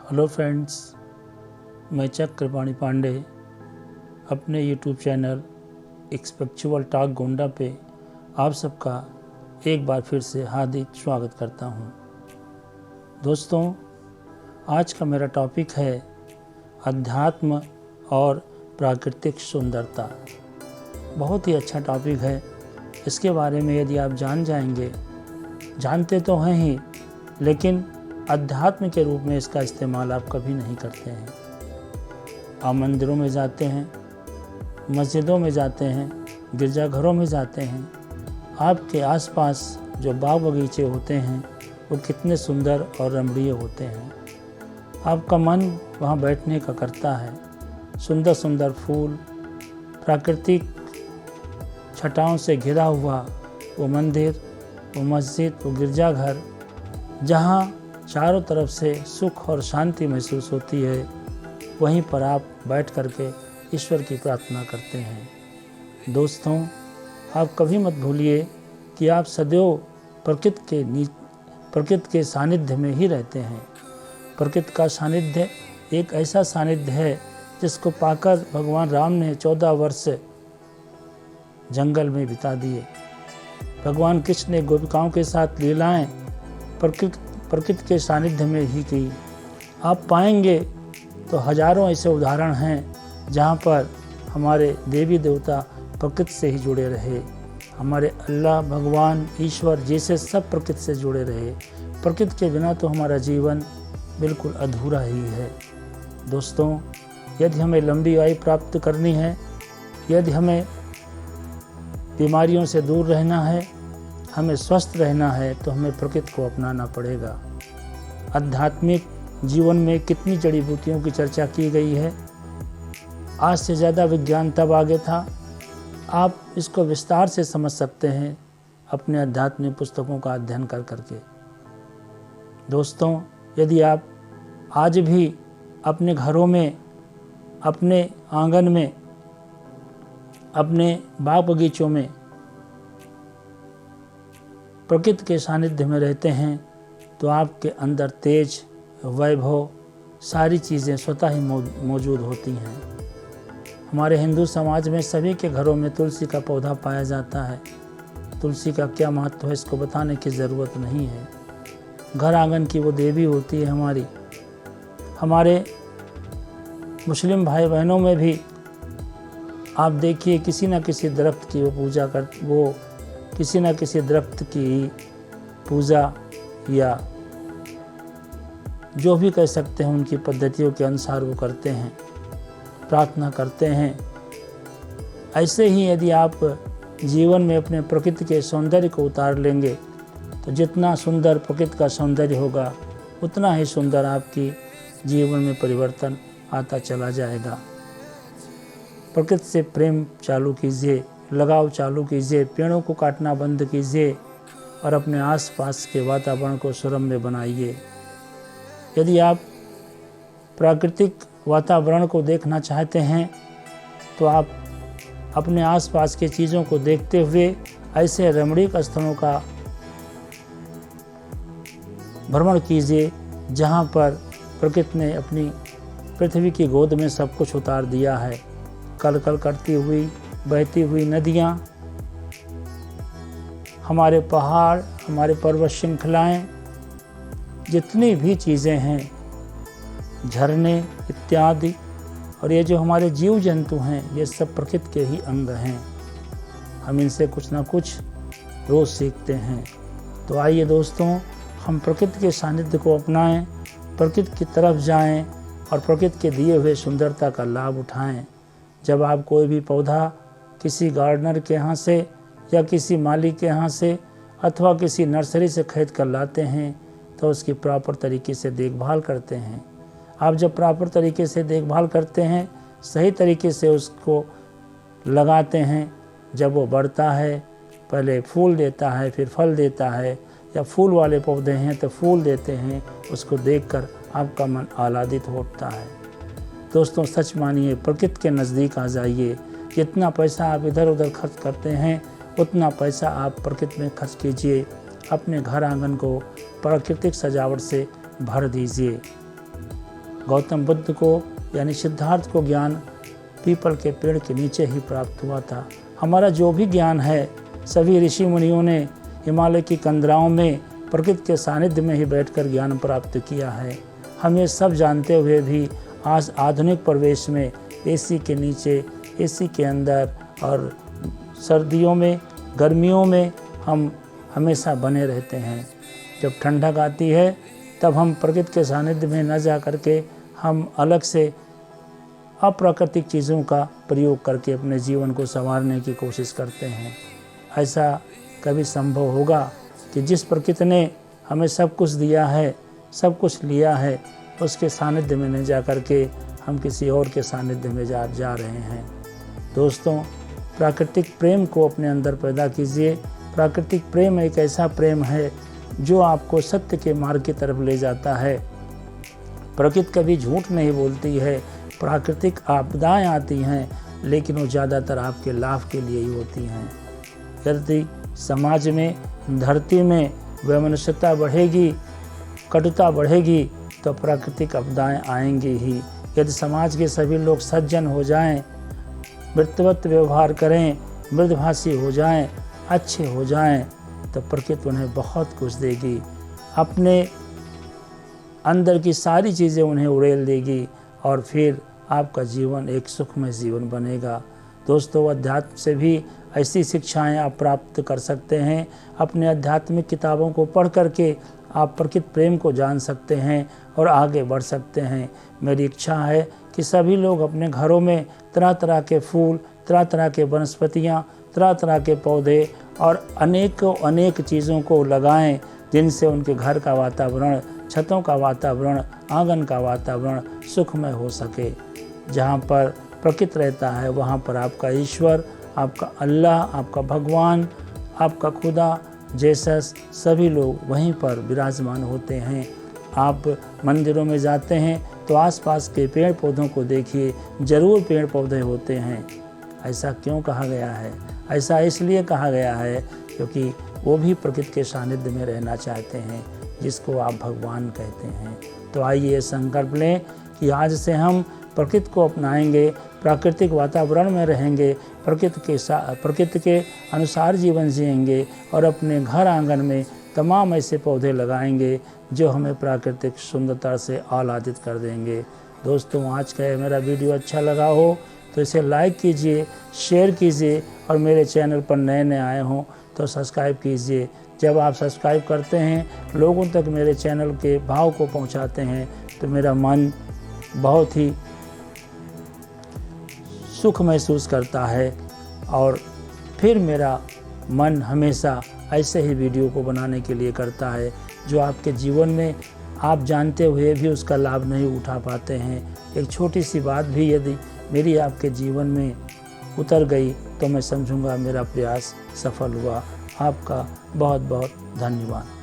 Hello friends, मैं चक्रपाणि पांडे अपने YouTube channel spiritual talk Gonda पे आप सबका एक बार फिर से हार्दिक स्वागत करता हूँ। दोस्तों, आज का मेरा टॉपिक है अध्यात्म और प्राकृतिक सुंदरता। बहुत ही अच्छा टॉपिक है। इसके बारे में यदि आप जान जाएंगे, जानते तो हैं ही, लेकिन अध्यात्म के रूप में इसका इस्तेमाल आप कभी नहीं करते हैं। आप मंदिरों में जाते हैं, मस्जिदों में जाते हैं, गिरजाघरों में जाते हैं। आपके आसपास जो बाग बगीचे होते हैं वो कितने सुंदर और रमणीय होते हैं। आपका मन वहाँ बैठने का करता है। सुंदर सुंदर फूल, प्राकृतिक छटाओं से घिरा हुआ वो मंदिर, वो मस्जिद, वो गिरजाघर, जहाँ चारों तरफ से सुख और शांति महसूस होती है, वहीं पर आप बैठ करके ईश्वर की प्रार्थना करते हैं। दोस्तों, आप कभी मत भूलिए कि आप सदैव प्रकृति के सानिध्य में ही रहते हैं। प्रकृति का सानिध्य एक ऐसा सानिध्य है जिसको पाकर भगवान राम ने 14 वर्ष जंगल में बिता दिए। भगवान कृष्ण ने गोपिकाओं के साथ लीलाएं प्रकृति के सानिध्य में ही की। आप पाएंगे तो हजारों ऐसे उदाहरण हैं जहाँ पर हमारे देवी देवता प्रकृति से ही जुड़े रहे। हमारे अल्लाह, भगवान, ईश्वर जैसे सब प्रकृति से जुड़े रहे। प्रकृति के बिना तो हमारा जीवन बिल्कुल अधूरा ही है। दोस्तों, यदि हमें लंबी आयु प्राप्त करनी है, यदि हमें बीमारियों से दूर रहना है, हमें स्वस्थ रहना है, तो हमें प्रकृति को अपनाना पड़ेगा। आध्यात्मिक जीवन में कितनी जड़ी बूटियों की चर्चा की गई है। आज से ज़्यादा विज्ञान तब आगे था। आप इसको विस्तार से समझ सकते हैं अपने आध्यात्मिक पुस्तकों का अध्ययन कर करके। दोस्तों, यदि आप आज भी अपने घरों में, अपने आंगन में, अपने बाग बगीचों में प्रकृति के सानिध्य में रहते हैं, तो आपके अंदर तेज, वैभव, सारी चीज़ें स्वतः ही मौजूद होती हैं। हमारे हिंदू समाज में सभी के घरों में तुलसी का पौधा पाया जाता है। तुलसी का क्या महत्व है इसको बताने की ज़रूरत नहीं है। घर आंगन की वो देवी होती है हमारी। हमारे मुस्लिम भाई बहनों में भी आप देखिए, किसी न किसी दरख्त की वो किसी न किसी दरख्त की पूजा, या जो भी कह सकते हैं, उनकी पद्धतियों के अनुसार वो करते हैं, प्रार्थना करते हैं। ऐसे ही यदि आप जीवन में अपने प्रकृति के सौंदर्य को उतार लेंगे, तो जितना सुंदर प्रकृति का सौंदर्य होगा, उतना ही सुंदर आपकी जीवन में परिवर्तन आता चला जाएगा। प्रकृति से प्रेम चालू कीजिए, लगाव चालू कीजिए, पेड़ों को काटना बंद कीजिए और अपने आसपास के वातावरण को सुरम्य बनाइए। यदि आप प्राकृतिक वातावरण को देखना चाहते हैं, तो आप अपने आसपास की चीज़ों को देखते हुए ऐसे रमणीक स्थलों का भ्रमण कीजिए जहाँ पर प्रकृति ने अपनी पृथ्वी की गोद में सब कुछ उतार दिया है। कल कल करती हुई बहती हुई नदियाँ, हमारे पहाड़, हमारे पर्वत श्रृंखलाएँ, जितनी भी चीज़ें हैं, झरने इत्यादि, और ये जो हमारे जीव जंतु हैं, ये सब प्रकृति के ही अंग हैं। हम इनसे कुछ ना कुछ रोज़ सीखते हैं। तो आइए दोस्तों, हम प्रकृति के सानिध्य को अपनाएं, प्रकृति की तरफ जाएं और प्रकृति के दिए हुए सुंदरता का लाभ उठाएं। जब आप कोई भी पौधा किसी गार्डनर के यहाँ से या किसी माली के यहाँ से अथवा किसी नर्सरी से खरीद कर लाते हैं, तो उसकी प्रॉपर तरीके से देखभाल करते हैं। आप जब प्रॉपर तरीके से देखभाल करते हैं, सही तरीके से उसको लगाते हैं, जब वो बढ़ता है, पहले फूल देता है, फिर फल देता है, या फूल वाले पौधे हैं तो फूल देते हैं, उसको देखकर आपका मन आह्लादित होता है। दोस्तों, सच मानिए, प्रकृति के नज़दीक आ जाइए। जितना पैसा आप इधर उधर खर्च करते हैं, उतना पैसा आप प्रकृति में खर्च कीजिए। अपने घर आंगन को प्राकृतिक सजावट से भर दीजिए। गौतम बुद्ध को यानी सिद्धार्थ को ज्ञान पीपल के पेड़ के नीचे ही प्राप्त हुआ था। हमारा जो भी ज्ञान है सभी ऋषि मुनियों ने हिमालय की कंदराओं में प्रकृति के सानिध्य में ही बैठकर ज्ञान प्राप्त किया है। हम ये सब जानते हुए भी आज आधुनिक परिवेश में एसी के नीचे, एसी के अंदर और सर्दियों में, गर्मियों में हम हमेशा बने रहते हैं। जब ठंडक आती है तब हम प्रकृति के सानिध्य में न जा करके हम अलग से अप्राकृतिक चीज़ों का प्रयोग करके अपने जीवन को संवारने की कोशिश करते हैं। ऐसा कभी संभव होगा कि जिस प्रकृति ने हमें सब कुछ दिया है, सब कुछ लिया है, उसके सानिध्य में न जा करके हम किसी और के सानिध्य में जा रहे हैं। दोस्तों, प्राकृतिक प्रेम को अपने अंदर पैदा कीजिए। प्राकृतिक प्रेम एक ऐसा प्रेम है जो आपको सत्य के मार्ग की तरफ ले जाता है। प्रकृति कभी झूठ नहीं बोलती है। प्राकृतिक आपदाएं आती हैं लेकिन वो ज़्यादातर आपके लाभ के लिए ही होती हैं। यदि समाज में, धरती में वैमनस्यता बढ़ेगी, कटुता बढ़ेगी तो प्राकृतिक आपदाएं आएंगी ही। यदि समाज के सभी लोग सज्जन हो जाएं, मृतवत व्यवहार करें, मृदभाषी हो जाएं, अच्छे हो जाएं, तो प्रकृति उन्हें बहुत कुछ देगी। अपने अंदर की सारी चीज़ें उन्हें उड़ेल देगी और फिर आपका जीवन एक सुखमय जीवन बनेगा। दोस्तों, अध्यात्म से भी ऐसी शिक्षाएं आप प्राप्त कर सकते हैं। अपने आध्यात्मिक किताबों को पढ़ करके आप प्रकृति प्रेम को जान सकते हैं और आगे बढ़ सकते हैं। मेरी इच्छा है कि सभी लोग अपने घरों में तरह तरह के फूल, तरह तरह के वनस्पतियाँ, तरह तरह के पौधे और अनेक चीज़ों को लगाएं जिनसे उनके घर का वातावरण, छतों का वातावरण, आंगन का वातावरण सुखमय हो सके। जहाँ पर प्रकृति रहता है वहाँ पर आपका ईश्वर, आपका अल्लाह, आपका भगवान, आपका खुदा, जेसस सभी लोग वहीं पर विराजमान होते हैं। आप मंदिरों में जाते हैं तो आसपास के पेड़ पौधों को देखिए, ज़रूर पेड़ पौधे होते हैं। ऐसा क्यों कहा गया है? ऐसा इसलिए कहा गया है क्योंकि वो भी प्रकृति के सानिध्य में रहना चाहते हैं, जिसको आप भगवान कहते हैं। तो आइए संकल्प लें कि आज से हम प्रकृति को अपनाएंगे, प्राकृतिक वातावरण में रहेंगे, प्रकृति के अनुसार जीवन जिएंगे और अपने घर आंगन में तमाम ऐसे पौधे लगाएंगे जो हमें प्राकृतिक सुंदरता से आह्लादित कर देंगे। दोस्तों, आज का मेरा वीडियो अच्छा लगा हो तो इसे लाइक कीजिए, शेयर कीजिए और मेरे चैनल पर नए आए हों तो सब्सक्राइब कीजिए। जब आप सब्सक्राइब करते हैं, लोगों तक मेरे चैनल के भाव को पहुंचाते हैं, तो मेरा मन बहुत ही सुख महसूस करता है और फिर मेरा मन हमेशा ऐसे ही वीडियो को बनाने के लिए करता है जो आपके जीवन में आप जानते हुए भी उसका लाभ नहीं उठा पाते हैं। एक छोटी सी बात भी यदि मेरी आपके जीवन में उतर गई तो मैं समझूंगा मेरा प्रयास सफल हुआ। आपका बहुत बहुत धन्यवाद।